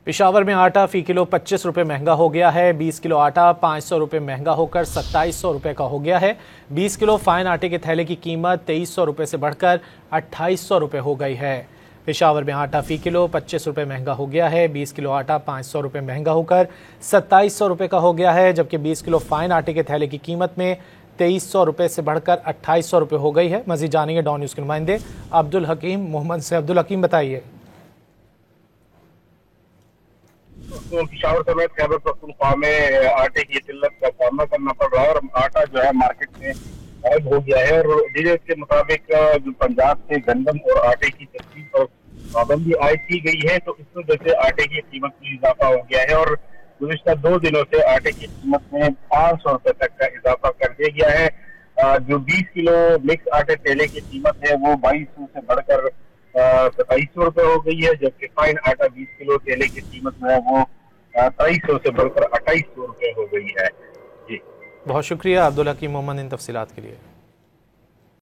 पेशावर में आटा फी किलो 25 रुपये महंगा हो गया है। 20 किलो आटा 500 रुपये महंगा होकर 2700 रुपये का हो गया है। 20 किलो फाइन आटे के थैले की कीमत 2300 रुपये से बढ़कर 2800 रुपये हो गई है। पेशावर में आटा फी किलो 25 रुपये महंगा हो गया है। 20 किलो आटा 500 रुपये महंगा होकर 2700 रुपये का हो गया है, जबकि 20 किलो फाइन आटे के थैले की कीमत में 2300 रुपये से बढ़कर 2800 रुपये हो गई है। मजीद जानेंगे डॉन न्यूज़ के नुमाइंदे अब्दुल हकीम मोहम्मद से। अब्दुल हकीम, बताइए। पेशावर समेत खैबर पख्तूनख्वा में आटे की किल्लत का सामना करना पड़ रहा है और आटा जो है मार्केट में गायब हो गया है। और डीजे के मुताबिक जो पंजाब से गंदम और आटे की तस्वीर पर पाबंदी आयद की गई है, तो इस वजह से आटे की कीमत में इजाफा हो गया है और गुज़िश्ता 2 दिनों से आटे की कीमत में 500 रुपये तक का इजाफा कर दिया गया है। जो 20 किलो मिक्स आटे तेले की कीमत है वो 2200 से बढ़कर 2700 रुपये हो गई है, जबकि फाइन आटा 20 किलो तेले की कीमत में वो 2300 से बढ़कर 2800 रुपये हो गई है। जी, बहुत शुक्रिया अब्दुल हकीम मोहम्मद इन तफसीलात के लिए।